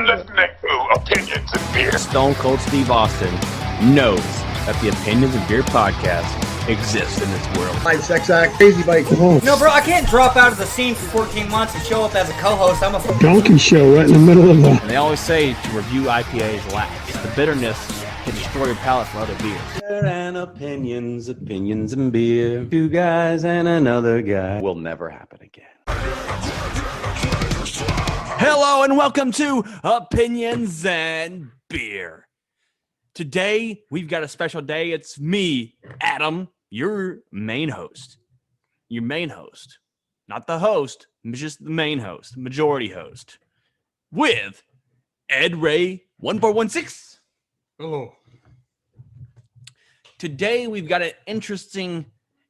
listening to Opinions and Beer. Stone Cold Steve Austin knows that the Opinions and Beer podcast exists in this world. Light sex act, crazy bike. No, bro, I can't drop out of the scene for 14 months and show up as a co-host. I'm a donkey show right in the middle of the... And they always say to review IPAs last. The bitterness can destroy your palate for other beers. And opinions and beer. Two guys and another guy. Will never happen again. Hello and welcome to Opinions and Beer. Today, we've got a special day. It's me, Adam, your main host. Your main host. Not the host, just the main host, majority host. With Ed Ray 1416. Hello. Today, we've got an interesting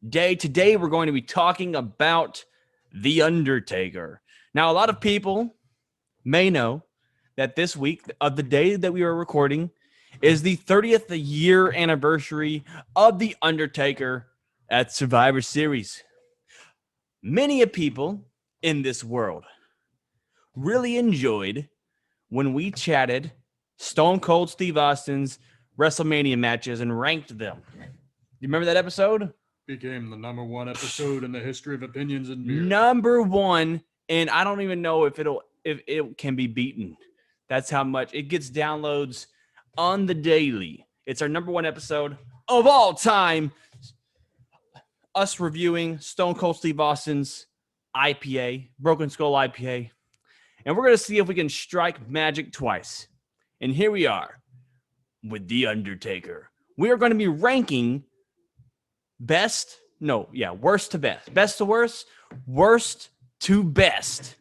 day. Today, we're going to be talking about The Undertaker. Now, a lot of people may know that this week of the day that we are recording is the 30th year anniversary of The Undertaker at Survivor Series. Many of people in this world really enjoyed when we chatted Stone Cold Steve Austin's WrestleMania matches and ranked them. You remember that episode? Became the number one episode in the history of Opinions and Beer. Number one, and I don't even know if it can be beaten. That's how much it gets downloads on the daily. It's our number one episode of all time. Us reviewing Stone Cold Steve Austin's IPA, Broken Skull IPA. And we're going to see if we can strike magic twice. And here we are with The Undertaker. We are going to be ranking worst to best. Best to worst, worst to best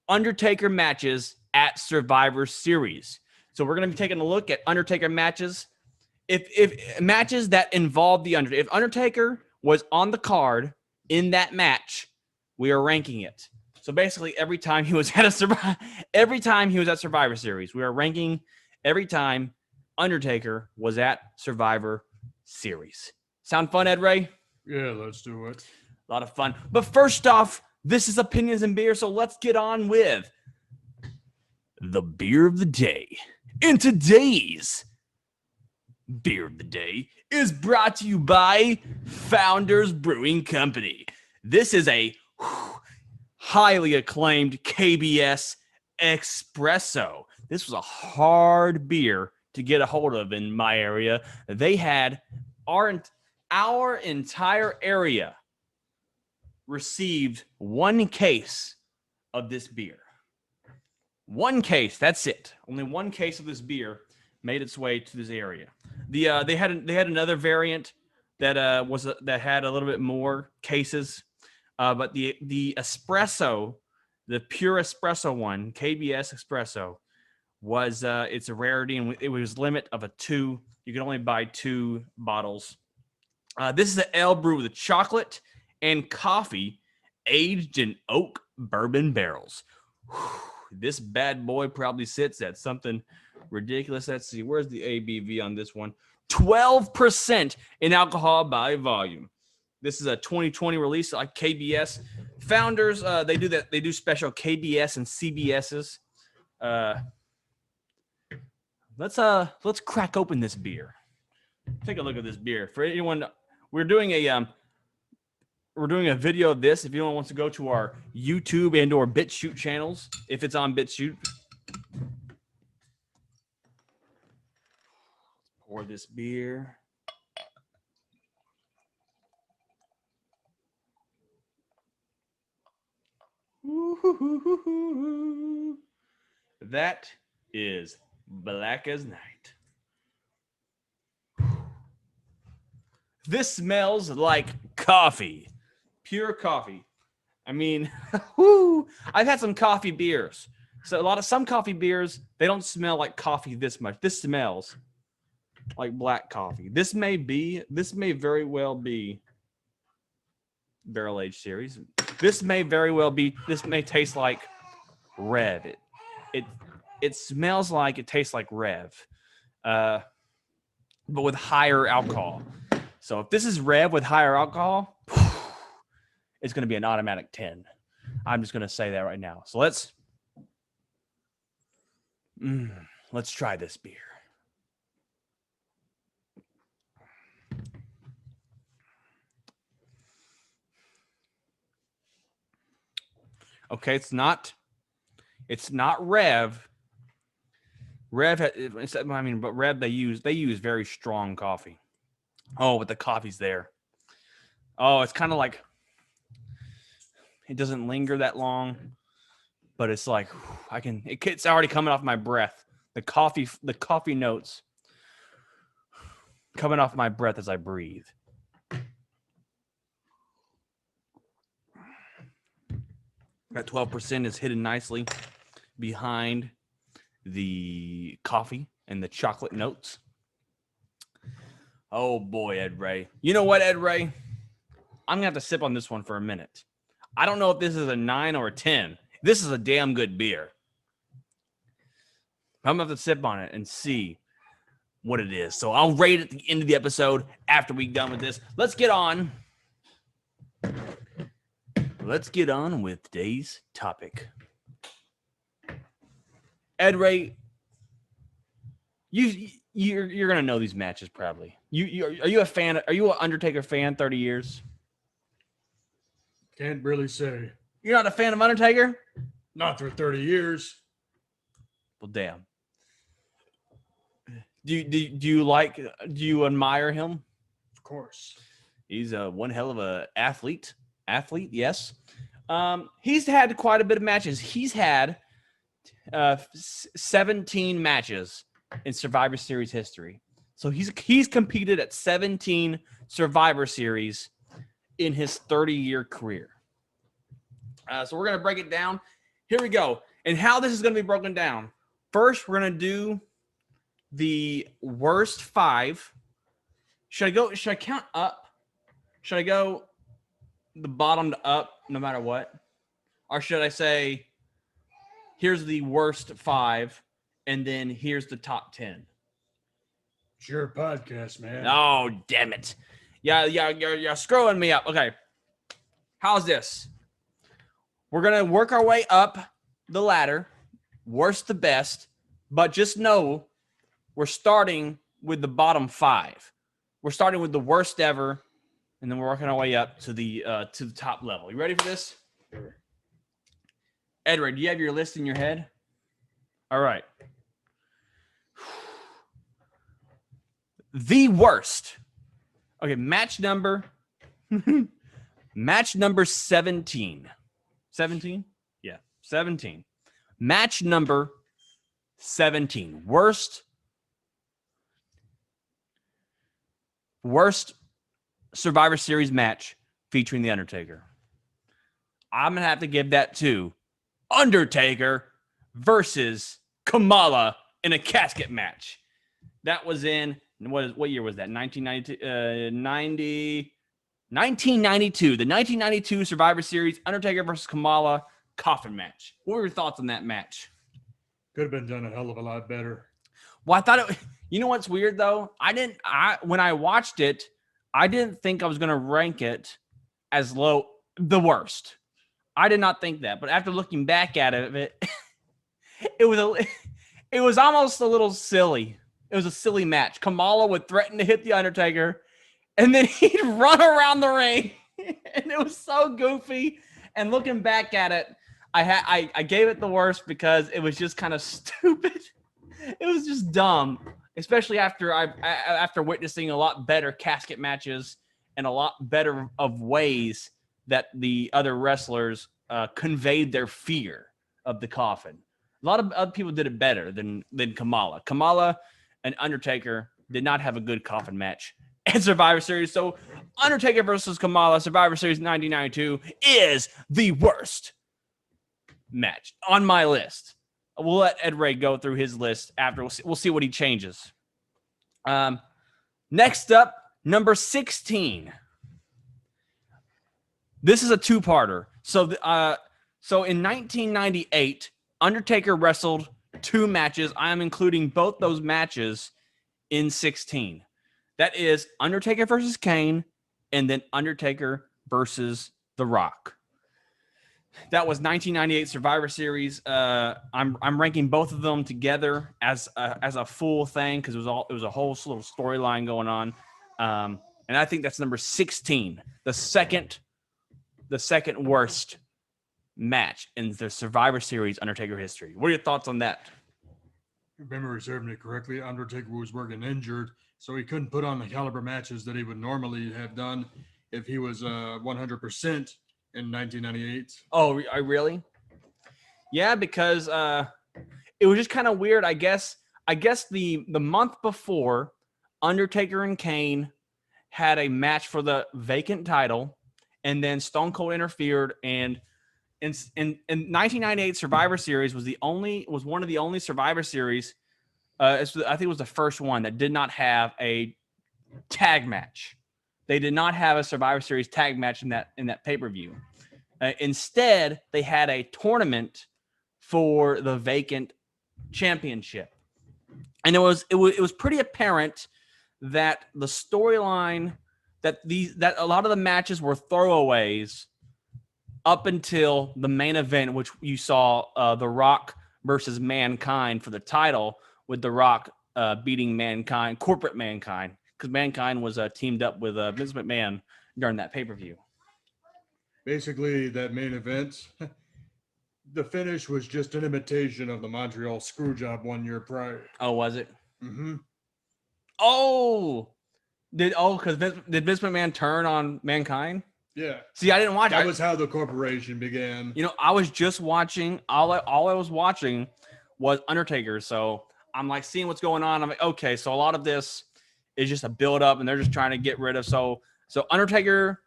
Undertaker matches at Survivor Series. So we're going to be taking a look at Undertaker matches. If matches that involve the Undertaker, if Undertaker was on the card in that match, we are ranking it. So basically, every time he was at Survivor Series, we are ranking every time Undertaker was at Survivor Series. Sound fun, Ed Ray? Yeah, let's do it. A lot of fun. But first off, this is Opinions and Beer, so let's get on with the beer of the day. And today's beer of the day is brought to you by Founders Brewing Company. This is a highly acclaimed KBS Espresso. This was a hard beer to get a hold of in my area. They had our entire area received one case of this beer. One case, that's it. Only one case of this beer made its way to this area. They had another variant that had a little bit more cases, but the espresso, the pure espresso one, KBS Espresso, was it's a rarity, and it was limit of a 2. You could only buy 2 bottles. This is an ale brewed with chocolate and coffee aged in oak bourbon barrels. This bad boy probably sits at something ridiculous. Let's see. Where's the ABV on this one? 12% in alcohol by volume. This is a 2020 release, like KBS. Founders, they do that. They do special KBS and CBSs. Let's crack open this beer. Take a look at this beer. For anyone, we're doing a video of this. If anyone wants to go to our YouTube and or BitChute channels, if it's on BitChute. Pour this beer. Ooh, that is black as night. This smells like coffee. Pure coffee. I mean, I've had some coffee beers. So some coffee beers, they don't smell like coffee this much. This smells like black coffee. This may very well be barrel aged series. This may taste like Rev. It smells like it tastes like Rev. But with higher alcohol. So if this is Rev with higher alcohol, it's going to be an automatic 10. I'm just going to say that right now. So let's Let's try this beer. Okay, it's not Rev. But Rev they use very strong coffee. Oh, but the coffee's there. Oh, it's kind of like it doesn't linger that long, but it's like it's already coming off my breath. The coffee notes coming off my breath as I breathe. That 12% is hidden nicely behind the coffee and the chocolate notes. Oh boy, Ed Ray. You know what, Ed Ray? I'm gonna have to sip on this one for a minute. I don't know if this is a 9 or a 10. This is a damn good beer. I'm gonna have to sip on it and see what it is. So I'll rate it at the end of the episode after we're done with this. Let's get on with today's topic. Ed Ray, you're gonna know these matches probably. Are you a fan? Are you an Undertaker fan? 30 years. Can't really say. You're not a fan of Undertaker? Not for 30 years. Well, damn. Do you admire him? Of course. He's one hell of a athlete. Yes. He's had quite a bit of matches. He's had 17 matches in Survivor Series history. So he's competed at 17 Survivor Series in his 30-year career. So we're going to break it down. Here we go. And how this is going to be broken down. First, we're going to do the worst 5. Should I count up? Should I go the bottom to up no matter what? Or should I say, here's the worst 5, and then here's the top 10? It's your podcast, man. Oh, damn it. Yeah, you're screwing me up. Okay. How's this? We're going to work our way up the ladder, worst to best, but just know we're starting with the bottom 5. We're starting with the worst ever, and then we're working our way up to the top level. You ready for this? Sure. Edward, do you have your list in your head? All right. The worst. Okay, match number 17. 17? Yeah, 17. Match number 17. Worst Survivor Series match featuring The Undertaker. I'm going to have to give that to Undertaker versus Kamala in a casket match. That was in, what year was that? 1992. The 1992 Survivor Series, Undertaker versus Kamala coffin match. What were your thoughts on that match? Could have been done a hell of a lot better. Well, I thought you know what's weird though? When I watched it, I didn't think I was going to rank it as low, the worst. I did not think that, but after looking back at it, it was almost a little silly. It was a silly match. Kamala would threaten to hit The Undertaker, and then he'd run around the ring, and it was so goofy. And looking back at it, I gave it the worst because it was just kind of stupid. It was just dumb, especially after witnessing a lot better casket matches and a lot better of ways that the other wrestlers conveyed their fear of the coffin. A lot of other people did it better than Kamala. Kamala and Undertaker did not have a good coffin match at Survivor Series. So Undertaker versus Kamala, Survivor Series 1992 is the worst match on my list. We'll let Ed Ray go through his list after. We'll see what he changes. Next up, number 16. This is a two-parter. So in 1998, Undertaker wrestled 2 matches. I am including both those matches in 16. That is Undertaker versus Kane, and then Undertaker versus The Rock. That was 1998 Survivor Series. I'm ranking both of them together as a full thing because it was a whole little storyline going on, and I think that's number 16, the second worst match in the Survivor Series Undertaker history. What are your thoughts on that? If memory served me correctly, Undertaker was working injured, so he couldn't put on the caliber matches that he would normally have done if he was 100% in 1998. Oh, I really? Yeah, because it was just kind of weird. I guess the month before, Undertaker and Kane had a match for the vacant title, and then Stone Cold interfered. And in 1998 Survivor Series was one of the only Survivor Series. I think it was the first one that did not have a tag match. They did not have a Survivor Series tag match in that pay-per-view. Instead, they had a tournament for the vacant championship, and it was pretty apparent that the storyline that a lot of the matches were throwaways up until the main event, which you saw The Rock versus Mankind for the title, with The Rock beating Mankind, corporate Mankind, because Mankind was teamed up with Vince McMahon during that pay-per-view. Basically, that main event, the finish was just an imitation of the Montreal Screwjob 1 year prior. Oh, was it? Mm-hmm. Oh, because did Vince McMahon turn on Mankind? Yeah. See, I didn't watch. That was how the corporation began. You know, I was just watching. All I was watching was Undertaker. So I'm like seeing what's going on. I'm like, okay, so a lot of this is just a build up, and they're just trying to get rid of. So Undertaker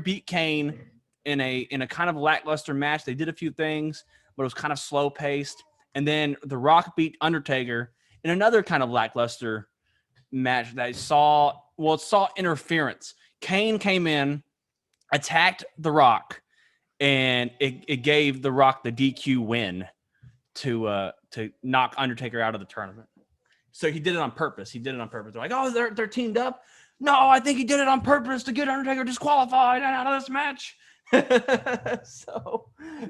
beat Kane in a kind of lackluster match. They did a few things, but it was kind of slow paced. And then The Rock beat Undertaker in another kind of lackluster match that saw interference. Kane came in, attacked The Rock, and it gave The Rock the DQ win to knock Undertaker out of the tournament. So he did it on purpose. They're like, oh, they're teamed up. No, I think he did it on purpose to get Undertaker disqualified out of this match. So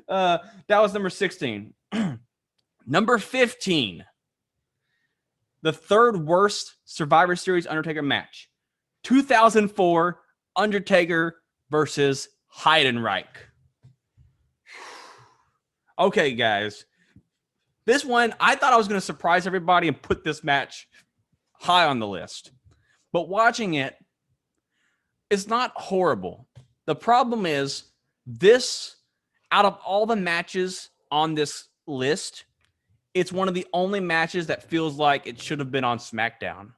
that was number 16. Number 15, the third worst Survivor Series Undertaker match, 2004 Undertaker versus Heidenreich. Okay, guys. This one, I thought I was going to surprise everybody and put this match high on the list. But watching it, it's not horrible. The problem is this, out of all the matches on this list, it's one of the only matches that feels like it should have been on SmackDown.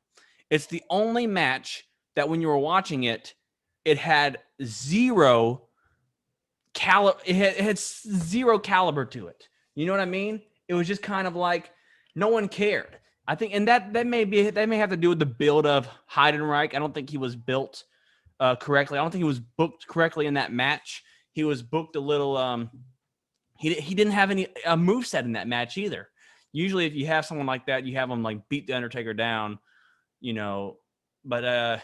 It's the only match that when you were watching it, it had zero caliber. It had zero caliber to it. You know what I mean? It was just kind of like no one cared. I think, and that may have to do with the build of Heidenreich. I don't think he was built correctly. I don't think he was booked correctly in that match. He was booked a little. He didn't have any moveset in that match either. Usually, if you have someone like that, you have them like beat the Undertaker down, you know. But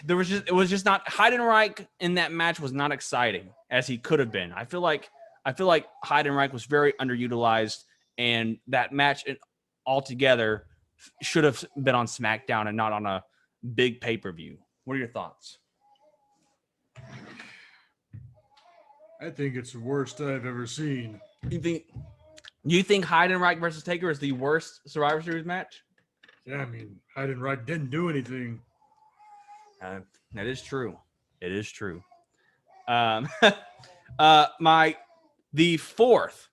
it was just not, Heidenreich in that match was not exciting as he could have been. I feel like Heidenreich was very underutilized, and that match altogether should have been on SmackDown and not on a big pay-per-view. What are your thoughts? I think it's the worst I've ever seen. You think Heidenreich versus Taker is the worst Survivor Series match? Yeah, I mean, Heidenreich didn't do anything. That is true. It is true. The fourth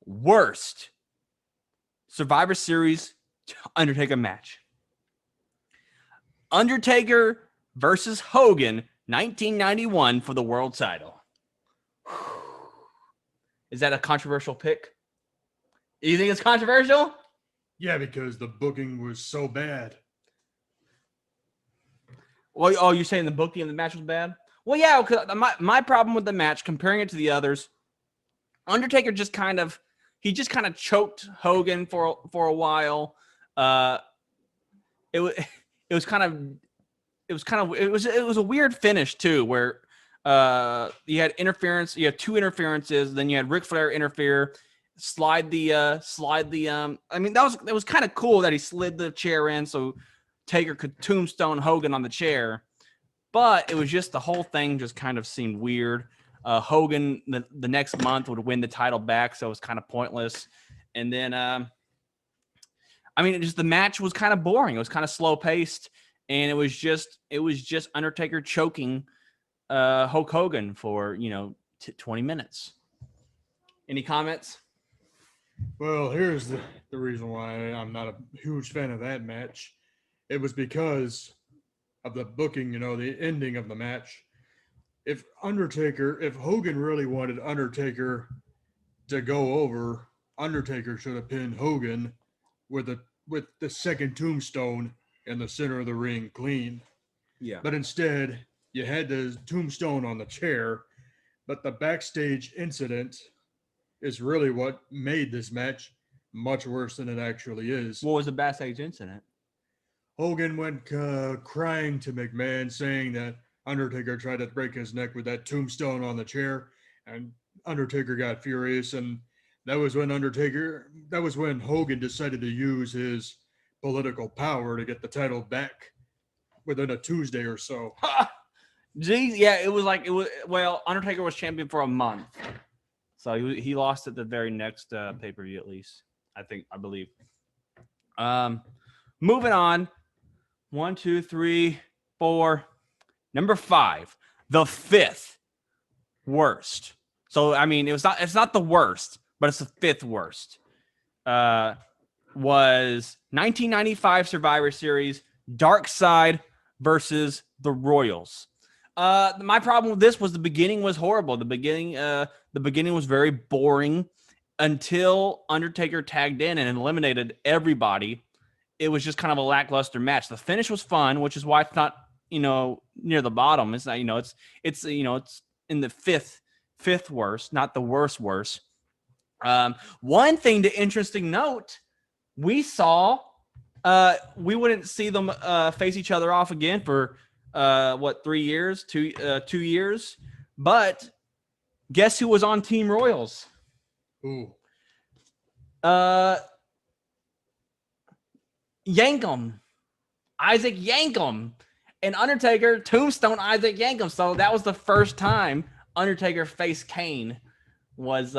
worst Survivor Series Undertaker match. Undertaker versus Hogan, 1991 for the world title. Is that a controversial pick? You think it's controversial? Yeah, because the booking was so bad. Well, oh, you're saying the booking of the match was bad? Well, yeah, because my problem with the match, comparing it to the others, Undertaker just kind of choked Hogan for a while. It was a weird finish too, where You had interference. You had 2 interferences. Then you had Ric Flair interfere, slide the. I mean, that was kind of cool that he slid the chair in so Taker could tombstone Hogan on the chair, but it was just the whole thing just kind of seemed weird. Hogan the next month would win the title back, so it was kind of pointless. And then, I mean, the match was kind of boring. It was kind of slow paced, and it was just Undertaker choking Hulk Hogan for 20 minutes. Any comments? Well, here's the reason why I'm not a huge fan of that match. It was because of the booking, the ending of the match. If Hogan really wanted Undertaker to go over, Undertaker should have pinned Hogan with the second tombstone in the center of the ring clean. Yeah. But instead, you had the tombstone on the chair, but the backstage incident is really what made this match much worse than it actually is. What was the backstage incident? Hogan went crying to McMahon, saying that Undertaker tried to break his neck with that tombstone on the chair, and Undertaker got furious, and that was when Hogan decided to use his political power to get the title back within a Tuesday or so. Geez, yeah, it was Undertaker was champion for a month. So he lost at the very next pay-per-view, at least. I believe. Moving on. 1, 2, 3, 4. Number 5, the 5th worst. So I mean, it's not the worst, but it's the 5th worst. Was 1995 Survivor Series, Dark Side versus the Royals. My problem with this was the beginning was horrible. The beginning was very boring until Undertaker tagged in and eliminated everybody. It was just kind of a lackluster match. The finish was fun, which is why it's not, near the bottom. It's not, it's in the fifth worst, not the worst. One thing to interesting note, we saw, we wouldn't see them face each other off again for 3 years, 2 years. But guess who was on Team Royals? Ooh. Yankum. Isaac Yankum. And Undertaker tombstone Isaac Yankum. So that was the first time Undertaker faced Kane was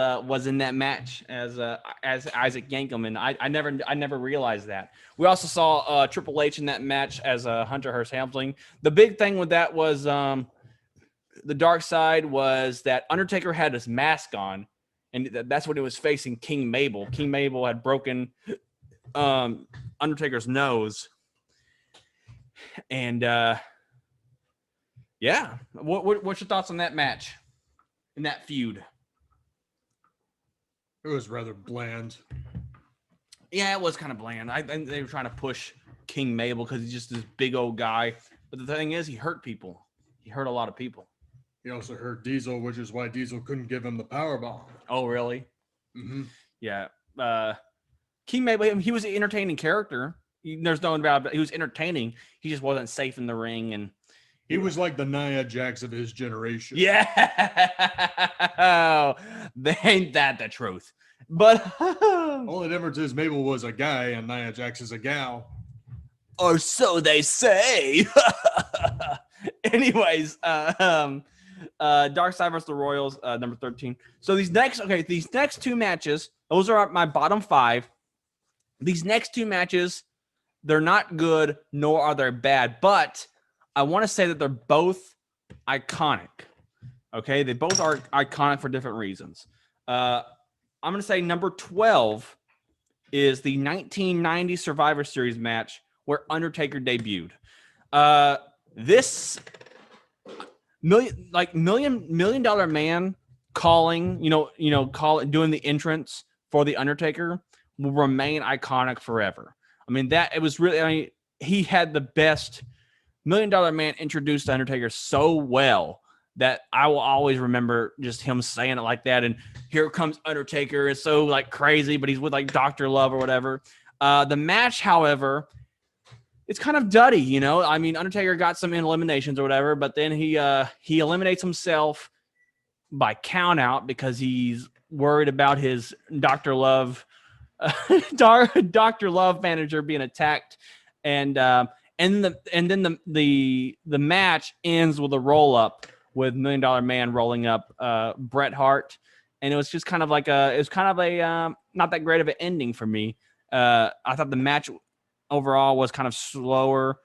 in that match as Isaac Yankum, and I never realized that. We also saw Triple H in that match as Hunter Hearst Helmsley. The big thing with that was the Dark Side was that Undertaker had his mask on, and that's when he was facing King Mabel. King Mabel had broken Undertaker's nose, and yeah. What's your thoughts on that match, in that feud? It was rather bland. Yeah, it was kind of bland. I think they were trying to push King Mabel because he's just this big old guy. But the thing is, he hurt people. He hurt a lot of people. He also hurt Diesel, which is why Diesel couldn't give him the powerbomb. Oh, really? Mm-hmm. Yeah. King Mabel, he was an entertaining character. There's no doubt about it. He was entertaining. He just wasn't safe in the ring. And he was like the Nia Jax of his generation. Yeah. Ain't that the truth? But only difference is Mabel was a guy and Nia Jax is a gal. Or so they say. Anyways, Dark Side versus the Royals, number 13. So these next two matches, those are my bottom 5. These next two matches, they're not good, nor are they bad, but I want to say that they're both iconic. Okay, they both are iconic for different reasons. I'm going to say number 12 is the 1990 Survivor Series match where Undertaker debuted. This million dollar man calling, doing the entrance for the Undertaker will remain iconic forever. I mean, he had the best. $1 Million Man introduced the Undertaker so well that I will always remember just him saying it like that. And here comes Undertaker. It's so like crazy, but he's with like Dr. Love or whatever. The match, however, it's kind of duddy, you know. I mean, Undertaker got some eliminations or whatever, but then he eliminates himself by count out because he's worried about his Dr. Love Dr. Love manager being attacked, and then the match ends with a roll up with $1 Million Man rolling up Bret Hart, and it was just kind of like not that great of an ending for me. I thought the match overall was kind of slower,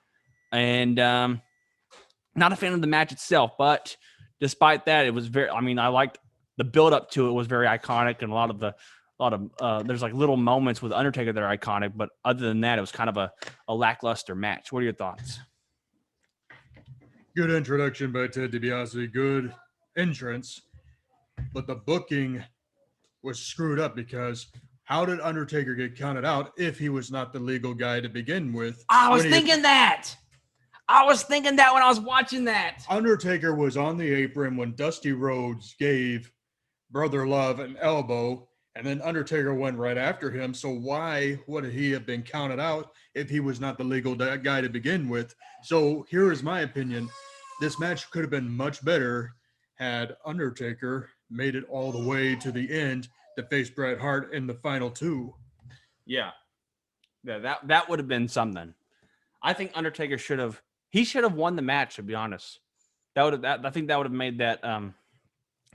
and not a fan of the match itself, but despite that, it was very. I mean, I liked the build up to it was very iconic, and a lot of there's like little moments with Undertaker that are iconic, but other than that, it was kind of a lackluster match. What are your thoughts? Good introduction by Ted DiBiase. Good entrance, but the booking was screwed up because how did Undertaker get counted out if he was not the legal guy to begin with? I was thinking that when I was watching that. Undertaker was on the apron when Dusty Rhodes gave Brother Love an elbow, and then Undertaker went right after him. So why would he have been counted out if he was not the legal guy to begin with? So here is my opinion. This match could have been much better had Undertaker made it all the way to the end to face Bret Hart in the final two. Yeah, that would have been something. I think Undertaker should have won the match, to be honest. I think that would have made that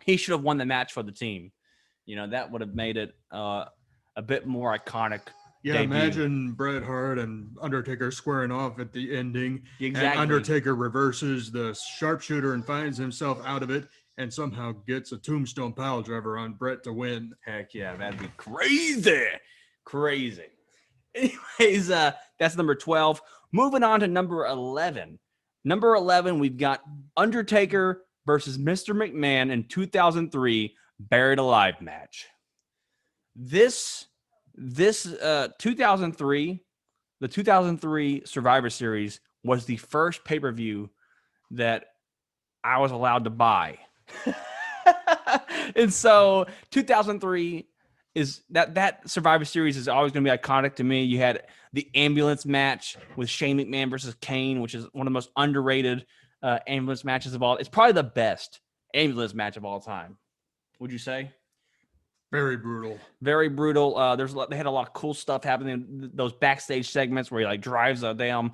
he should have won the match for the team. You know, that would have made it a bit more iconic. Yeah, debut. Imagine Bret Hart and Undertaker squaring off at the ending. Exactly. And Undertaker reverses the sharpshooter and finds himself out of it and somehow gets a tombstone pile driver on Bret to win. Heck yeah, that'd be crazy. Crazy. Anyways, that's number 12. Moving on to number 11. Number 11, we've got Undertaker versus Mr. McMahon in 2003 Buried Alive match. This 2003, the 2003 Survivor Series was the first pay-per-view that I was allowed to buy. And so 2003 is that Survivor Series is always going to be iconic to me. You had the ambulance match with Shane McMahon versus Kane, which is one of the most underrated ambulance matches of all. It's probably the best ambulance match of all time. Would you say? Very brutal. Very brutal. They had a lot of cool stuff happening. Those backstage segments where he like drives a damn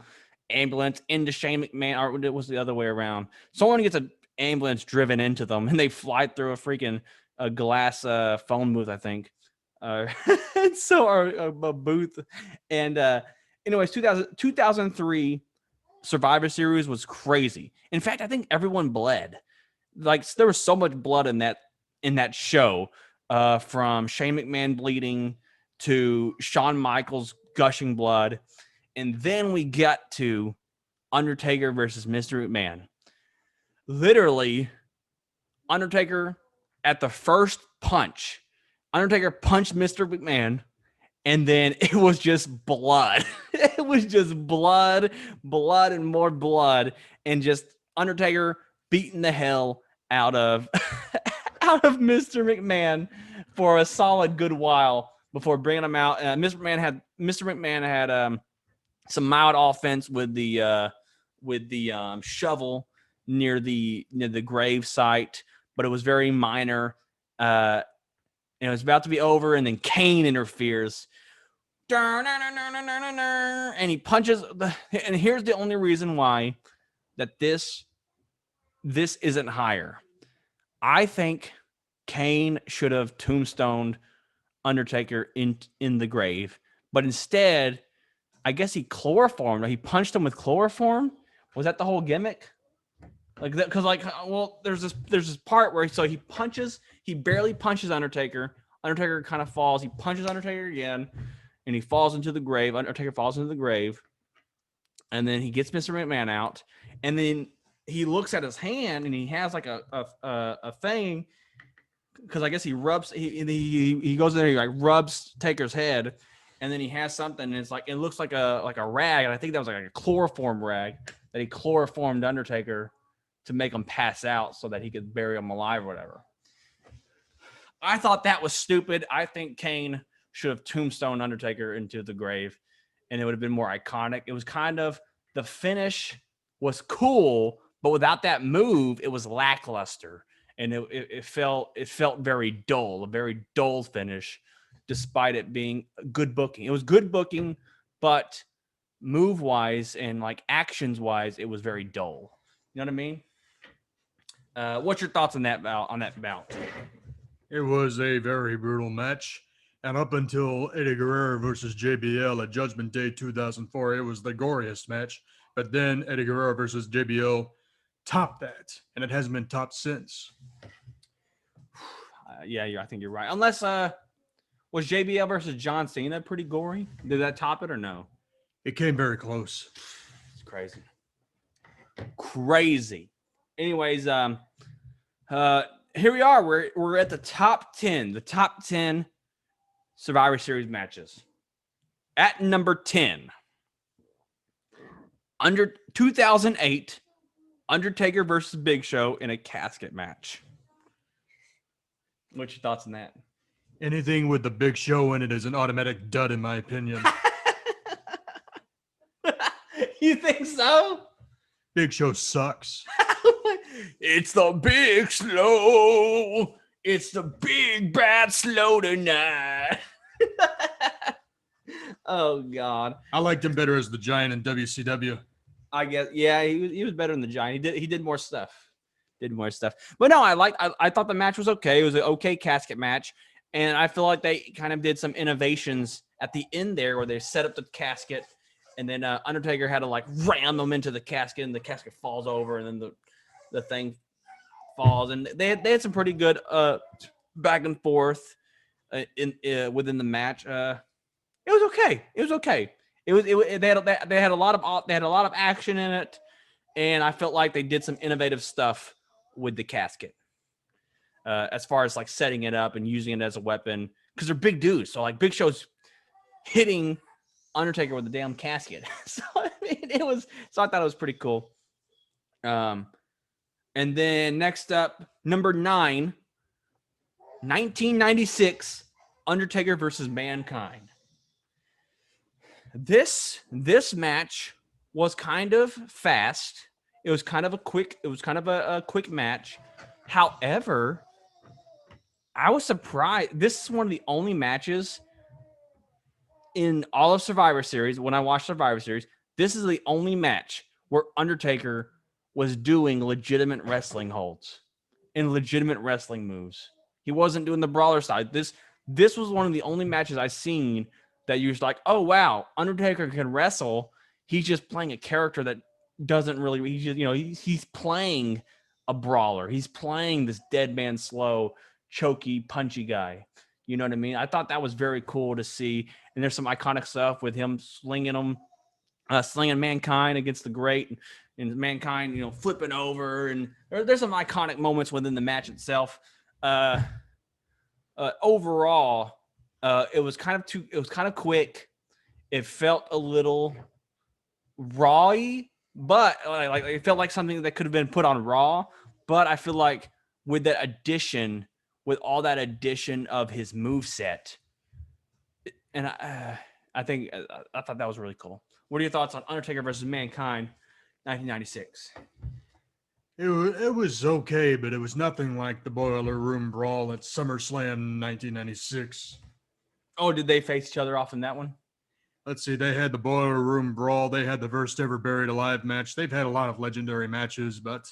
ambulance into Shane McMahon, or it was the other way around. Someone gets an ambulance driven into them, and they fly through a freaking glass phone booth, I think. Or a booth. And anyways, 2003 Survivor Series was crazy. In fact, I think everyone bled. Like there was so much blood in that show. From Shane McMahon bleeding to Shawn Michaels gushing blood. And then we got to Undertaker versus Mr. McMahon. Literally, Undertaker at the first punch, Undertaker punched Mr. McMahon, and then it was just blood. It was just blood, and more blood, and just Undertaker beating the hell out of Mr. McMahon for a solid good while before bringing him out. Mr. McMahon had some mild offense with the shovel near the grave site, but it was very minor. And it was about to be over, and then Kane interferes. And he punches. And here's the only reason why that this isn't higher. I think Kane should have tombstoned Undertaker in the grave, but instead, I guess he chloroformed. He punched him with chloroform. Was that the whole gimmick? Like that, because there's this part where he barely punches Undertaker. Undertaker kind of falls. He punches Undertaker again, and he falls into the grave. Undertaker falls into the grave, and then he gets Mr. McMahon out, and then he looks at his hand, and he has like a thing, because I guess he rubs. He goes in there, he like rubs Taker's head, and then he has something, and it's like it looks like a rag, and I think that was like a chloroform rag that he chloroformed Undertaker to make him pass out so that he could bury him alive or whatever. I thought that was stupid. I think Kane should have tombstoned Undertaker into the grave, and it would have been more iconic. It was kind of the finish was cool, but without that move, it was lackluster, and it felt very dull, a very dull finish, despite it being good booking. It was good booking, but move wise and like actions wise, it was very dull. You know what I mean? What's your thoughts on that bout? It was a very brutal match. And up until Eddie Guerrero versus JBL at Judgment Day 2004, it was the goriest match. But then Eddie Guerrero versus JBL topped that, and it hasn't been topped since. I think you're right. Unless was JBL versus John Cena pretty gory? Did that top it or no? It came very close. It's crazy. Anyways, here we are. We're at the top 10 Survivor Series matches. At number 10, under 2008, Undertaker versus Big Show in a casket match. What's your thoughts on that? Anything with the Big Show in it is an automatic dud, in my opinion. You think so? Big Show sucks. It's the big slow. It's the big bad slow tonight. Oh God. I liked him better as the Giant in WCW. I guess, yeah, he was better than the Giant. He did more stuff. But no, I thought the match was okay. It was an okay casket match. And I feel like they kind of did some innovations at the end there where they set up the casket and then Undertaker had to like ram them into the casket and the casket falls over and then the thing falls. And they had some pretty good back and forth within the match. It was okay. They had a lot of action in it, and I felt like they did some innovative stuff with the casket. As far as like setting it up and using it as a weapon, because they're big dudes. So like Big Show's hitting Undertaker with the damn casket. So I mean, I thought it was pretty cool. And then next up, number 9, 1996, Undertaker versus Mankind. This match was kind of fast. It was kind of a quick match. However, I was surprised. This is one of the only matches in all of Survivor Series. When I watched Survivor Series, this is the only match where Undertaker was doing legitimate wrestling holds and legitimate wrestling moves. He wasn't doing the brawler side. This was one of the only matches I've seen that you're just like, oh wow, Undertaker can wrestle. He's just playing a character that doesn't really. He's playing a brawler. He's playing this dead man slow, choky, punchy guy. You know what I mean? I thought that was very cool to see. And there's some iconic stuff with him slinging Mankind against the Great, and Mankind, flipping over. And there's some iconic moments within the match itself. Overall, it was kind of quick. It felt a little raw-y, but like it felt like something that could have been put on Raw. But I feel like with all that addition of his moveset, and I thought that was really cool. What are your thoughts on Undertaker versus Mankind, 1996? It was okay, but it was nothing like the Boiler Room Brawl at SummerSlam 1996. Oh, did they face each other off in that one? Let's see, they had the Boiler Room Brawl. They had the First Ever Buried Alive match. They've had a lot of legendary matches, but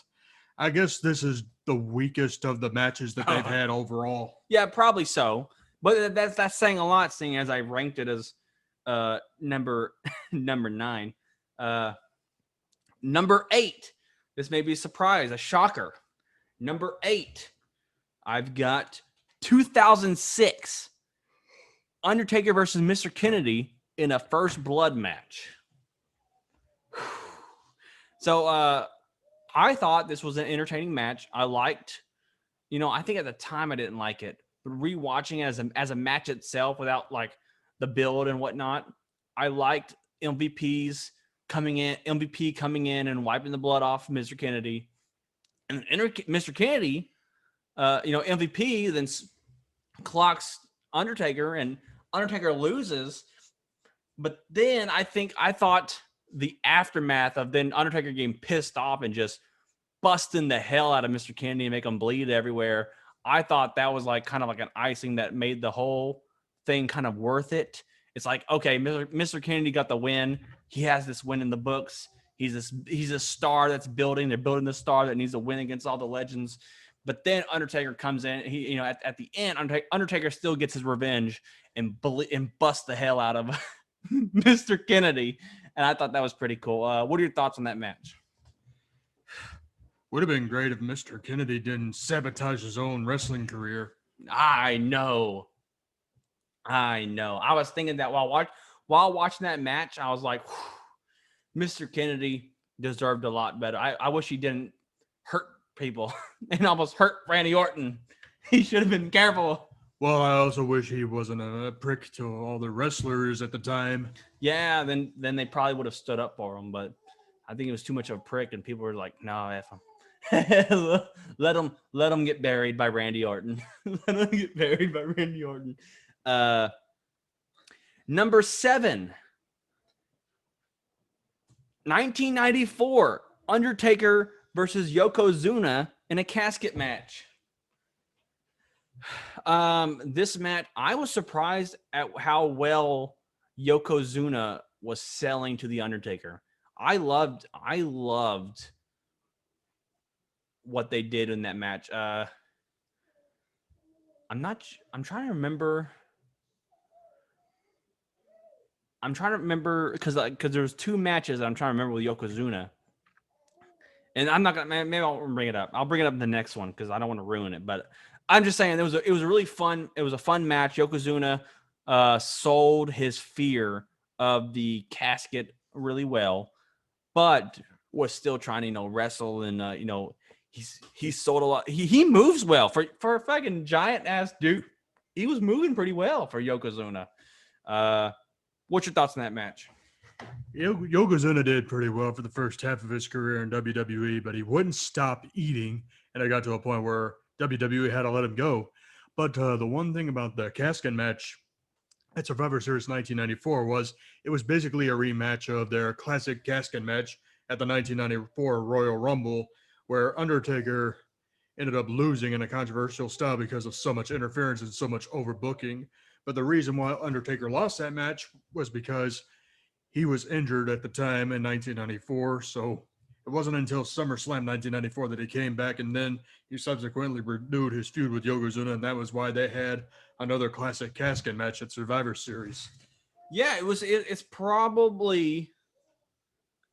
I guess this is the weakest of the matches that they've had overall. Yeah, probably so. But that's saying a lot, seeing as I ranked it as number 9. Number 8. This may be a surprise, a shocker. Number 8. I've got 2006. Undertaker versus Mr. Kennedy in a First Blood match. So I thought this was an entertaining match. I liked, I think at the time I didn't like it, but rewatching it as a match itself without like the build and whatnot, I liked MVP coming in and wiping the blood off Mr. Kennedy. And Mr. Kennedy, MVP then clocks Undertaker, and Undertaker loses. But then I thought the aftermath of then Undertaker getting pissed off and just busting the hell out of Mr. Kennedy and make him bleed everywhere. I thought that was like kind of like an icing that made the whole thing kind of worth it. It's like, okay, Mr. Kennedy got the win. He has this win in the books. He's a star that's building. They're building the star that needs to win against all the legends. But then Undertaker comes in. He, you know, at the end, Undertaker still gets his revenge and busts the hell out of Mr. Kennedy. And I thought that was pretty cool. What are your thoughts on that match? Would have been great if Mr. Kennedy didn't sabotage his own wrestling career. I know. I was thinking that while watching that match, I was like, Mr. Kennedy deserved a lot better. I wish he didn't hurt people and almost hurt Randy Orton. He should have been careful. Well, I also wish he wasn't a prick to all the wrestlers at the time. Yeah, then they probably would have stood up for him, but I think it was too much of a prick, and people were like, "No, F him. let him get buried by Randy Orton. Let him get buried by Randy Orton." Number 7, 1994, Undertaker versus Yokozuna in a casket match. This match, I was surprised at how well Yokozuna was selling to the Undertaker. I loved what they did in that match. I'm trying to remember because there was 2 matches that I'm trying to remember with Yokozuna. And I'm not gonna. Maybe I'll bring it up. I'll bring it up in the next one because I don't want to ruin it. But I'm just saying it was a really fun. It was a fun match. Yokozuna sold his fear of the casket really well, but was still trying to wrestle and he sold a lot. He moves well for a fucking giant ass dude. He was moving pretty well for Yokozuna. What's your thoughts on that match? Yokozuna did pretty well for the first half of his career in WWE, but he wouldn't stop eating, and it got to a point where WWE had to let him go. But the one thing about the casket match at Survivor Series 1994 was it was basically a rematch of their classic casket match at the 1994 Royal Rumble, where Undertaker ended up losing in a controversial style because of so much interference and so much overbooking. But the reason why Undertaker lost that match was because he was injured at the time in 1994, so it wasn't until SummerSlam 1994 that he came back, and then he subsequently renewed his feud with Yokozuna, and that was why they had another classic casket match at Survivor Series. Yeah, it's probably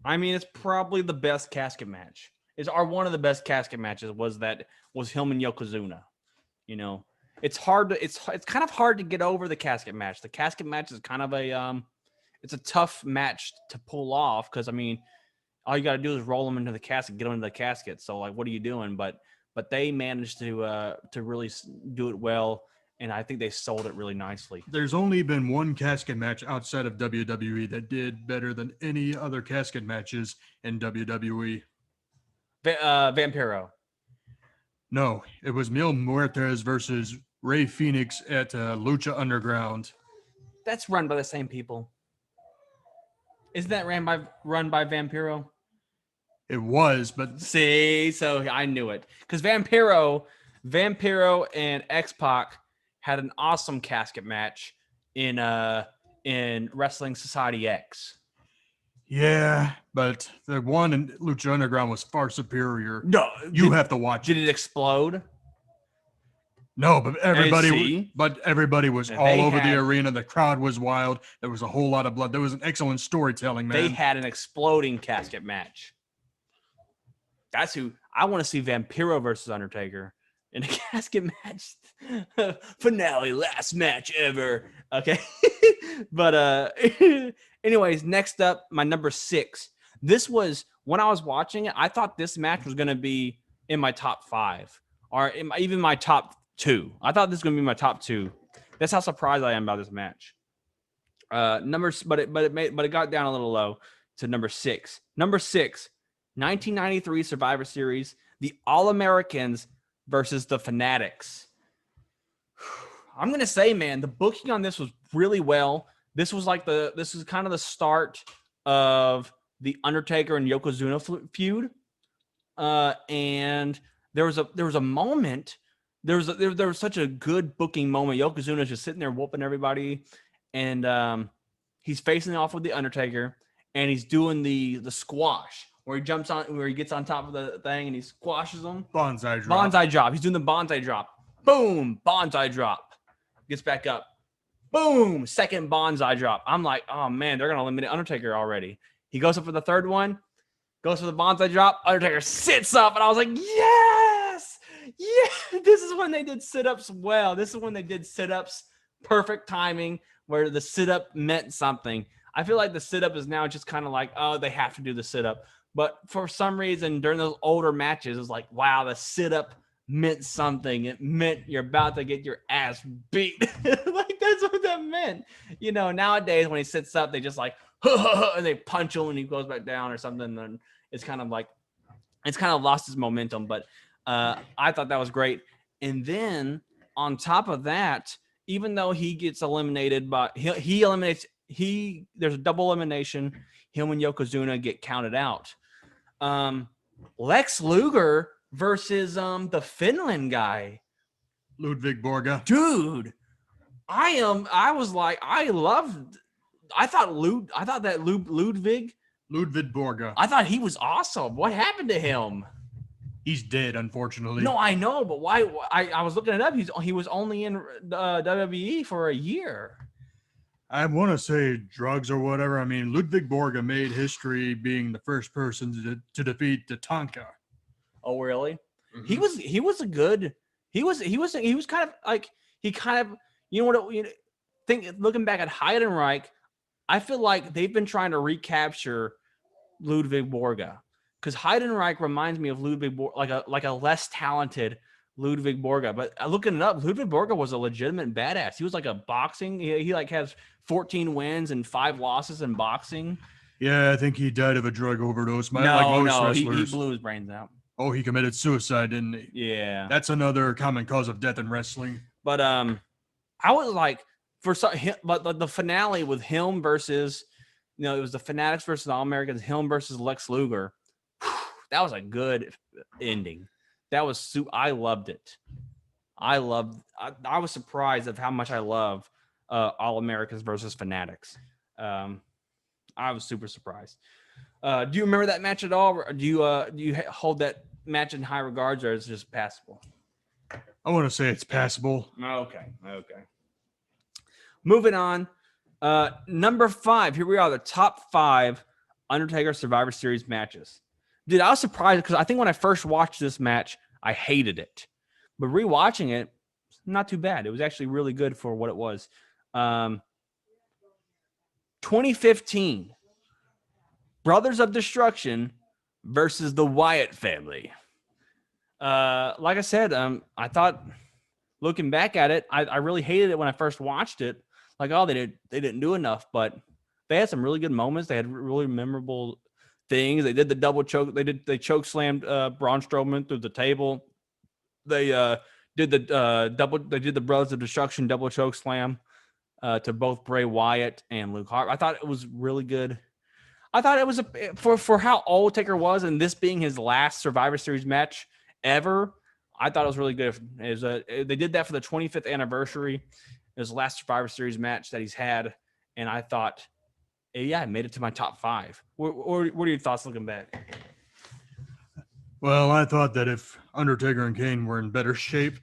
the best casket match. One of the best casket matches was him and Yokozuna. It's kind of hard to get over the casket match. The casket match is kind of it's a tough match to pull off because all you got to do is roll them into the casket, get them into the casket. So what are you doing? But they managed to really do it well, and I think they sold it really nicely. There's only been one casket match outside of WWE that did better than any other casket matches in WWE. Vampiro. No, it was Mil Muertes versus Rey Fenix at Lucha Underground. That's run by the same people. Isn't that run by Vampiro? It was, but see, so I knew it because Vampiro and X-Pac had an awesome casket match in Wrestling Society X. Yeah, but the one in Lucha Underground was far superior. No, you have to watch it. Did it explode? No, but everybody was all over the arena. The crowd was wild. There was a whole lot of blood. There was an excellent storytelling, man. They had an exploding casket match. That's who I want to see. Vampiro versus Undertaker in a casket match. Finale, last match ever. Okay. But anyways, next up, my number 6. This was when I was watching it, I thought this match was going to be in my top 5 or even my top 2. I thought this was going to be my top 2. That's how surprised I am about this match. But it got down a little low to number 6. Number 6, 1993 Survivor Series, the All-Americans versus the Fanatics. I'm going to say, man, the booking on this was really well. this was kind of the start of the Undertaker and Yokozuna feud. And there was a moment. There was such a good booking moment. Yokozuna's just sitting there whooping everybody, and he's facing off with the Undertaker, and he's doing the squash where he gets on top of the thing and he squashes them. Bonsai drop. Bonsai drop. He's doing the bonsai drop. Boom, bonsai drop. Gets back up. Boom, second bonsai drop. I'm like, oh man, they're gonna eliminate Undertaker already. He goes up for the third one. Goes for the bonsai drop. Undertaker sits up, and I was like, yes! Yeah! This is when they did sit-ups well. This is when they did sit-ups. Perfect timing, where the sit-up meant something. I feel like the sit-up is now just kind of like, oh, they have to do the sit-up. But for some reason, during those older matches, it was like, wow, the sit-up meant something. It meant you're about to get your ass beat. Like, that's what that meant. You know, nowadays, when he sits up, they just like, and they punch him and he goes back down or something. And it's kind of lost his momentum. But I thought that was great. And then on top of that, even though he gets eliminated, but there's a double elimination. Him and Yokozuna get counted out. Lex Luger versus the Finland guy. Ludwig Borga. Dude, I thought Ludwig Borga. I thought he was awesome. What happened to him? He's dead, unfortunately. No, I know, but why? I was looking it up. He was only in WWE for a year. I want to say drugs or whatever. I mean, Ludwig Borga made history being the first person to defeat Tatanka. Oh, really? Mm-hmm. He was kind of like, you know what? Looking back at Heidenreich, I feel like they've been trying to recapture Ludwig Borga, because Heidenreich reminds me of Ludwig Borga, like a less talented Ludwig Borga. But looking it up, Ludwig Borga was a legitimate badass. He was like a boxing. He like has 14 wins and 5 losses in boxing. Yeah, I think he died of a drug overdose. He blew his brains out. Oh, he committed suicide, didn't he? Yeah, that's another common cause of death in wrestling. But I was like, but the finale with him versus, it was the Fanatics versus the All Americans, him versus Lex Luger. That was a good ending. That was I loved it. I was surprised of how much I love All Americans versus Fanatics. I was super surprised. Do you remember that match at all? Or do you hold that match in high regards, or is it just passable? I want to say it's passable. Okay. Moving on. Number 5. Here we are, the top 5 Undertaker Survivor Series matches. Dude, I was surprised because I think when I first watched this match, I hated it. But rewatching it, not too bad. It was actually really good for what it was. 2015, Brothers of Destruction versus the Wyatt family. Like I said, I thought, looking back at it, I really hated it when I first watched it. Like, oh, they didn't do enough, but they had some really good moments. They had really memorable things. They did the double choke. They choke slammed Braun Strowman through the table. They did the Brothers of Destruction double choke slam to both Bray Wyatt and Luke Harper. I thought it was really good. I thought it was for how old Taker was, and this being his last Survivor Series match ever. I thought it was really good. They did that for the 25th anniversary. His last Survivor Series match that he's had, and I thought, yeah, I made it to my top 5. What are your thoughts looking back? Well, I thought that if Undertaker and Kane were in better shape,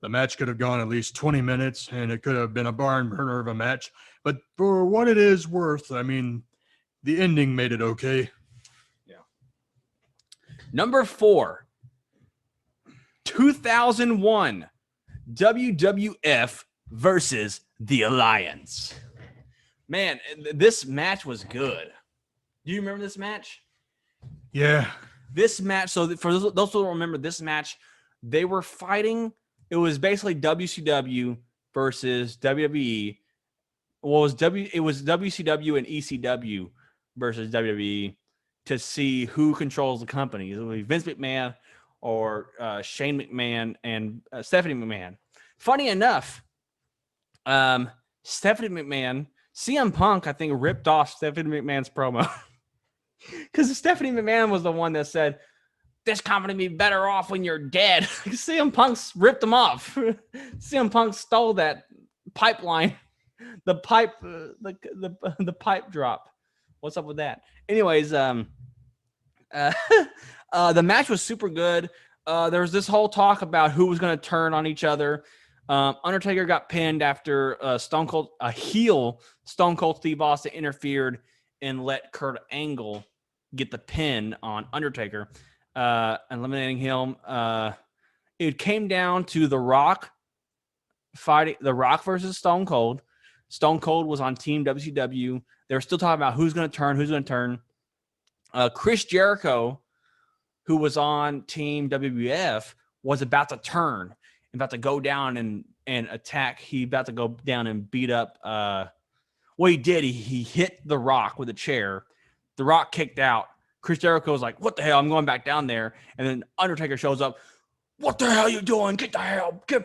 the match could have gone at least 20 minutes, and it could have been a barn burner of a match. But for what it is worth, I mean, the ending made it okay. Yeah. Number 4, 2001 WWF versus the Alliance. Man, this match was good. Do you remember this match? Yeah. This match, so for those who don't remember this match, they were fighting. It was basically WCW versus WWE. Well, it was WCW and ECW versus WWE to see who controls the company. It would be Vince McMahon or Shane McMahon and Stephanie McMahon. Funny enough, Stephanie McMahon, CM Punk, I think, ripped off Stephanie McMahon's promo because Stephanie McMahon was the one that said, "This company be better off when you're dead." CM Punk ripped them off. CM Punk stole that pipeline, the pipe drop. What's up with that? Anyways, the match was super good. There was this whole talk about who was going to turn on each other. Undertaker got pinned after heel Stone Cold Steve Austin interfered and let Kurt Angle get the pin on Undertaker, eliminating him. It came down to The Rock fighting The Rock versus Stone Cold. Stone Cold was on Team WCW. They were still talking about who's going to turn. Chris Jericho, who was on Team WWF, was about to turn, about to go down and attack. He about to go down and beat up. He did. He hit The Rock with a chair. The Rock kicked out. Chris Jericho was like, "What the hell? I'm going back down there." And then Undertaker shows up. "What the hell you doing? Get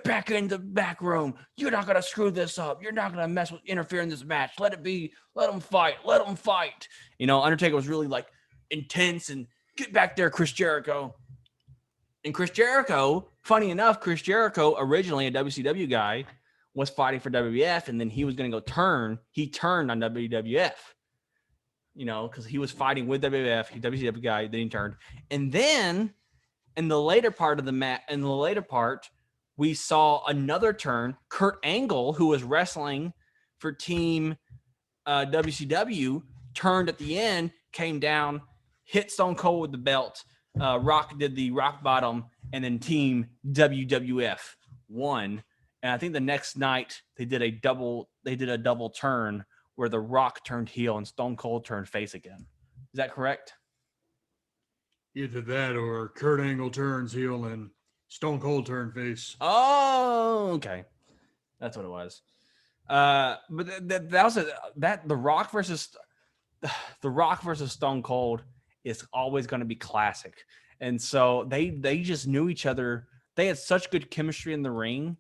back in the back room. You're not going to screw this up. You're not going to interfere in this match. Let it be. Let them fight. Undertaker was really like intense and get back there, Chris Jericho. And Chris Jericho, funny enough, Chris Jericho, originally a WCW guy, was fighting for WWF, and then he was going to go turn. He turned on WWF, because he was fighting with WWF. He WCW guy, then he turned. And then in the later part of the match, we saw another turn. Kurt Angle, who was wrestling for Team WCW, turned at the end, came down, hit Stone Cold with the belt. Rock did the rock bottom, and then Team WWF won. And I think the next night they did a double turn where The Rock turned heel and Stone Cold turned face again. Is that correct? Either that or Kurt Angle turns heel and Stone Cold turned face. Oh, okay. That's what it was. But that was The Rock versus Stone Cold is always going to be classic. And so they just knew each other. They had such good chemistry in the ring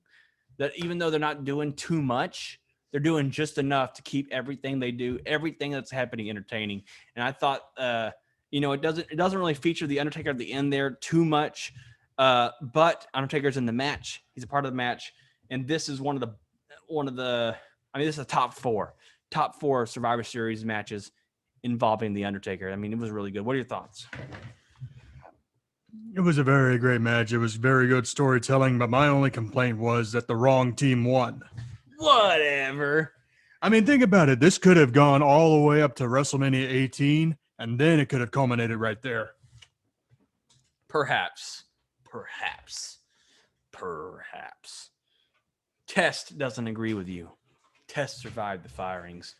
that even though they're not doing too much, they're doing just enough to keep everything they do, everything that's happening, entertaining. And I thought, it doesn't really feature the Undertaker at the end there too much, but Undertaker's in the match. He's a part of the match, and this is one of the. I mean, this is a top four Survivor Series matches involving the Undertaker. I mean, it was really good. What are your thoughts? It was a very great match. It was very good storytelling, but my only complaint was that the wrong team won. Whatever. I mean, think about it. This could have gone all the way up to WrestleMania 18, and then it could have culminated right there. Perhaps. Test doesn't agree with you. Test survived the firings.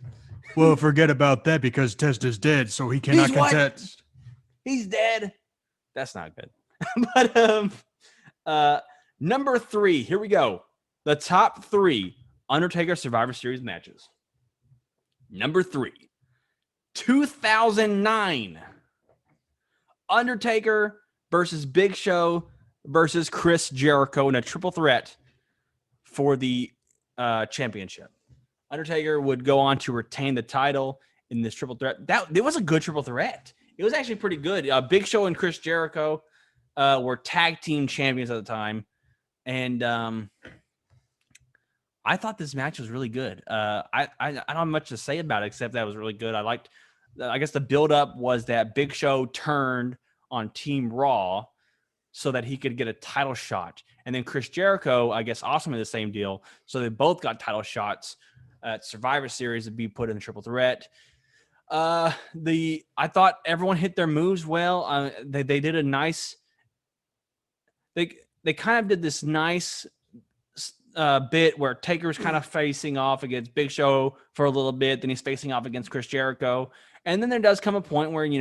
Well, forget about that because Test is dead, so he cannot contest. He's dead. That's not good. But number 3, here we go. The top 3 Undertaker Survivor Series matches. Number 3, 2009. Undertaker versus Big Show versus Chris Jericho in a triple threat for the championship. Undertaker would go on to retain the title in this triple threat. It was a good triple threat. It was actually pretty good. Big Show and Chris Jericho were tag team champions at the time. And I thought this match was really good. I don't have much to say about it except that it was really good. I guess the buildup was that Big Show turned on Team Raw so that he could get a title shot. And then Chris Jericho, I guess, also made the same deal. So they both got title shots at Survivor Series to be put in the triple threat. I thought everyone hit their moves well. They did a nice. They kind of did this nice bit where Taker's kind of facing off against Big Show for a little bit, then he's facing off against Chris Jericho, and then there does come a point where you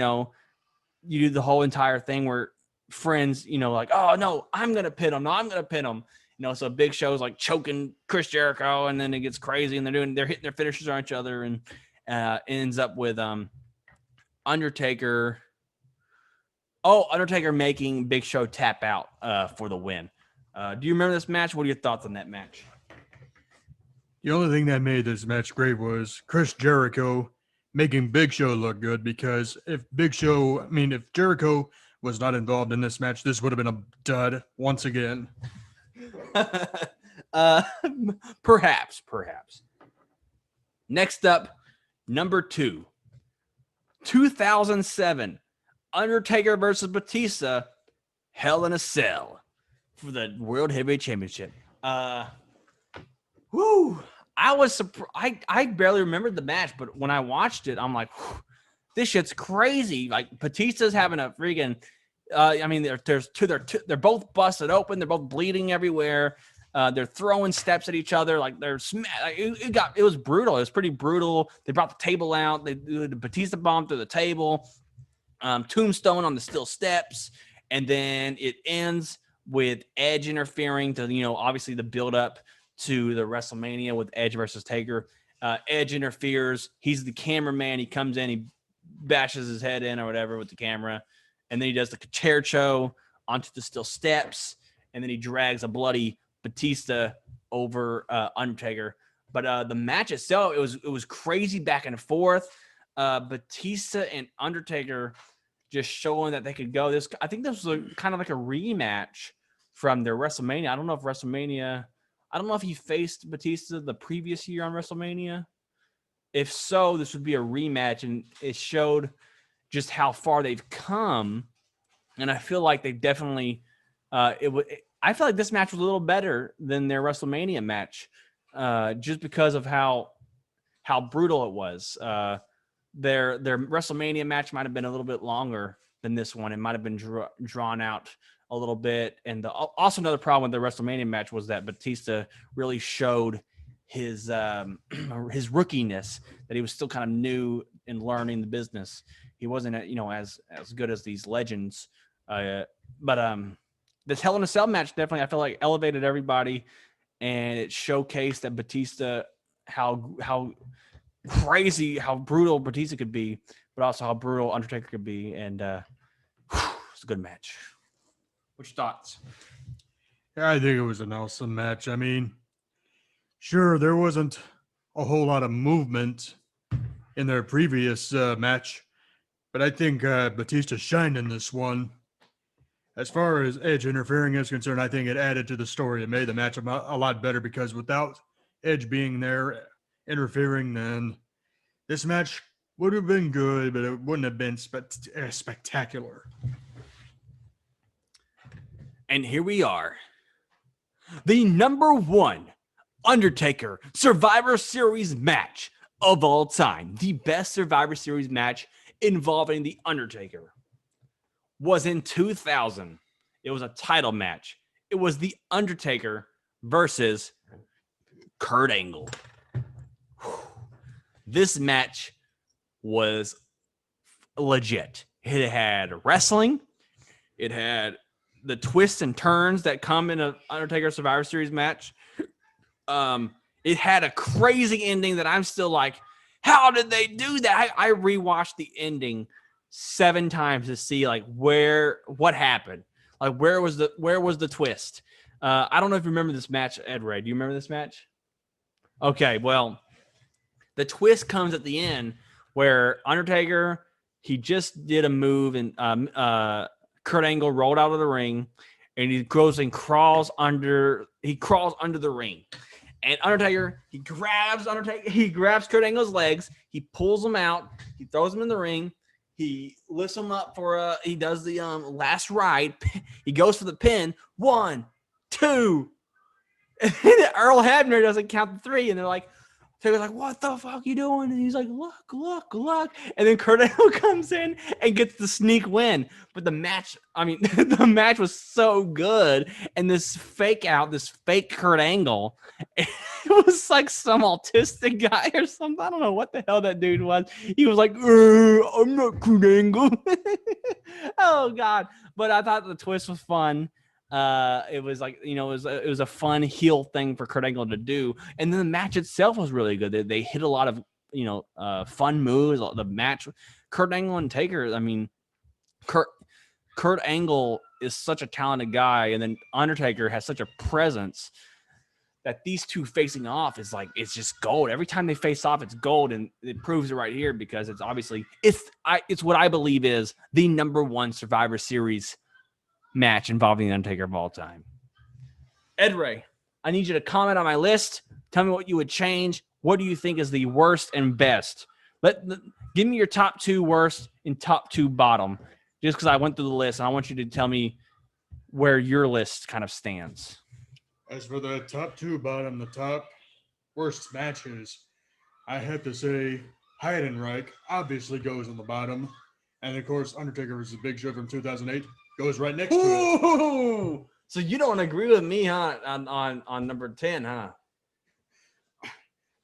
do the whole entire thing where friends, like, oh no, I'm gonna pin him. No, I'm gonna pin him. So Big Show's like choking Chris Jericho, and then it gets crazy, and they're hitting their finishers on each other, and ends up with Undertaker making Big Show tap out for the win. Do you remember this match? What are your thoughts on that match? The only thing that made this match great was Chris Jericho making Big Show look good, because if Jericho was not involved in this match, this would have been a dud once again. uh, perhaps. Next up, number 2, 2007, Undertaker versus Batista, Hell in a Cell for the World Heavyweight Championship. I was surprised. I barely remembered the match, but when I watched it, I'm like, this shit's crazy. Like, Batista's having a freaking. They're both busted open. They're both bleeding everywhere. They're throwing steps at each other. Like, they're it was brutal. It was pretty brutal. They brought the table out. They did the Batista bomb through the table. Tombstone on the steel steps, and then it ends with Edge interfering to, obviously the build up to the WrestleMania with Edge versus Taker. Edge interferes. He's the cameraman. He comes in, he bashes his head in or whatever with the camera, and then he does the chair show onto the steel steps, and then he drags a bloody Batista over Undertaker. But the match itself, it was crazy back and forth. Batista and Undertaker just showing that they could go. I think this was kind of like a rematch from their WrestleMania. I don't know if he faced Batista the previous year on WrestleMania. If so, this would be a rematch, and it showed just how far they've come. And I feel like they definitely I feel like this match was a little better than their WrestleMania match, just because of how brutal it was. Their WrestleMania match might have been a little bit longer than this one. It might have been drawn out a little bit. And also another problem with the WrestleMania match was that Batista really showed his rookiness, that he was still kind of new in learning the business. He wasn't as good as these legends. But this Hell in a Cell match definitely, I feel like, elevated everybody, and it showcased that Batista, how crazy, how brutal Batista could be, but also how brutal Undertaker could be. And it's a good match. What's your thoughts? Yeah, I think it was an awesome match. I mean, sure, there wasn't a whole lot of movement in their previous match, but I think Batista shined in this one. As far as Edge interfering is concerned, I think it added to the story. It made the match a lot better, because without Edge being there interfering, then this match would have been good, but it wouldn't have been spectacular. And here we are. The number 1 Undertaker Survivor Series match of all time. The best Survivor Series match involving The Undertaker was in 2000. It was a title match. It was The Undertaker versus Kurt Angle. This match was legit. It had wrestling. It had the twists and turns that come in an Undertaker Survivor Series match. It had a crazy ending that I'm still like, how did they do that? I rewatched the ending 7 times to see like what happened. Like where was the twist? I don't know if you remember this match, Ed Ray. Do you remember this match? Okay, well, the twist comes at the end where Undertaker, he just did a move, and Kurt Angle rolled out of the ring, and he goes and crawls under the ring. And Undertaker, he grabs Kurt Angle's legs, he pulls him out, he throws him in the ring, he lifts him up he does the last ride, he goes for the pin, 1, 2, and Earl Hebner doesn't count the 3, and they're like, Taker's like, what the fuck you doing? And he's like, look. And then Kurt Angle comes in and gets the sneak win. But the match was so good. And this fake Kurt Angle, it was like some autistic guy or something. I don't know what the hell that dude was. He was like, I'm not Kurt Angle. Oh, God. But I thought the twist was fun. It was like, it was a fun heel thing for Kurt Angle to do, and then the match itself was really good. They hit a lot of fun moves. The match, Kurt Angle and Taker. I mean, Kurt Angle is such a talented guy, and then Undertaker has such a presence that these two facing off is like, it's just gold. Every time they face off, it's gold, and it proves it right here because it's obviously it's what I believe is the number one Survivor Series match involving the Undertaker of all time. Ed Ray, I need you to comment on my list. Tell me what you would change. What do you think is the worst and best? Give me your top 2 worst and top 2 bottom, just because I went through the list, and I want you to tell me where your list kind of stands. As for the top 2 bottom, the top worst matches, I have to say Heidenreich obviously goes on the bottom. And of course, Undertaker vs. Big Show from 2008 goes right next to it. Ooh! So you don't agree with me, huh? On number 10, huh?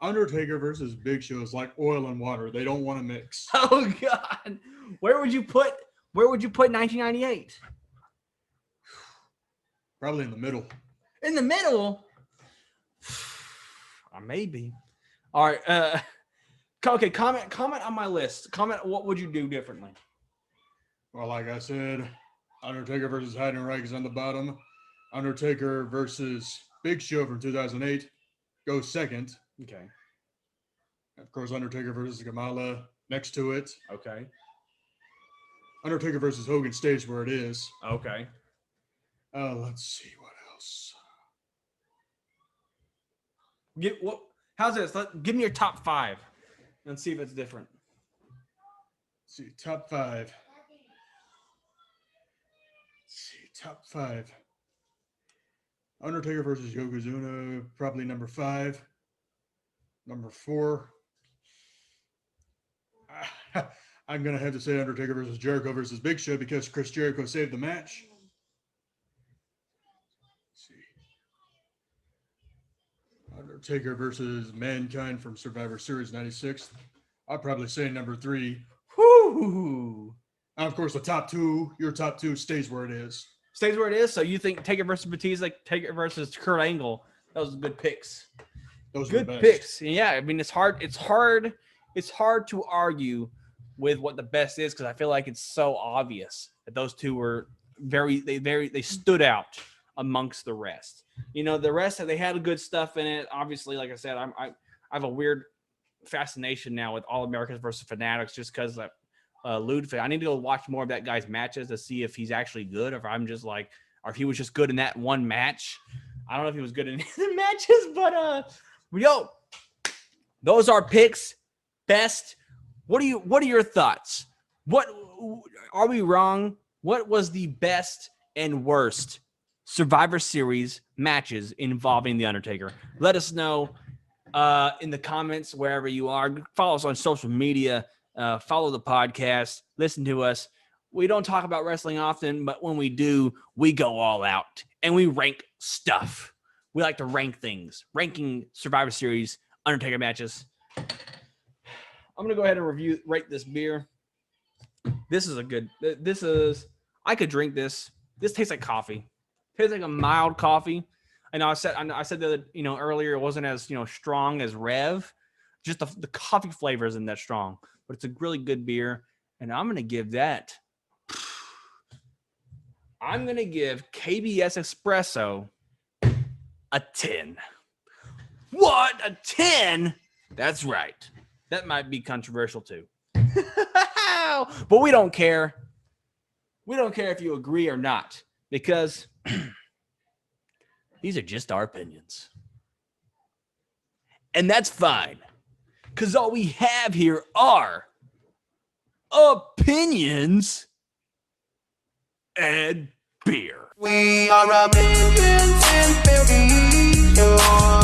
Undertaker versus Big Show is like oil and water. They don't want to mix. Oh God. Where would you put 1998? Probably in the middle. In the middle? Maybe. All right. Okay, comment on my list. Comment what would you do differently? Well, like I said, Undertaker versus Heidenreich is on the bottom. Undertaker versus Big Show from 2008 goes second. Okay. Of course, Undertaker versus Kamala next to it. Okay. Undertaker versus Hogan stays where it is. Okay. Let's see what else. How's this? Give me your top 5 and see if it's different. Let's see, top 5. Top 5. Undertaker versus Yokozuna, probably number 5. Number 4. I'm going to have to say Undertaker versus Jericho versus Big Show because Chris Jericho saved the match. Let's see. Undertaker versus Mankind from Survivor Series 96. I'd probably say number 3. Whoo! And of course, the top 2, your top 2 stays where it is. Stays where it is. So you think Taker versus Batista, Taker versus Kurt Angle? Those are good picks. Those are Good the best. picks. Yeah, I mean it's hard to argue with what the best is because I feel like it's so obvious that those two were they stood out amongst the rest. You know, the rest they had good stuff in it. Obviously, like I said, I have a weird fascination now with All Americans versus Fanatics just because Ludwig. I need to go watch more of that guy's matches to see if he's actually good, or if I'm just like, or if he was just good in that one match. I don't know if he was good in the matches, but those are picks. Best. What are your thoughts? What are we wrong? What was the best and worst Survivor Series matches involving The Undertaker? Let us know in the comments wherever you are. Follow us on social media. Follow the podcast. Listen to us. We don't talk about wrestling often, but when we do, we go all out and we rank stuff. We like to rank things. Ranking Survivor Series Undertaker matches. I'm going to go ahead and rate this beer. I could drink this. This tastes like coffee. It tastes like a mild coffee. And I said that, earlier, it wasn't as, strong as Rev. Just the coffee flavor isn't that strong, but it's a really good beer. And I'm going to give KBS Espresso a 10. What? A 10? That's right. That might be controversial too. But we don't care. We don't care if you agree or not, because these are just our opinions. And that's fine, because all we have here are opinions and beer. We are a million and billion.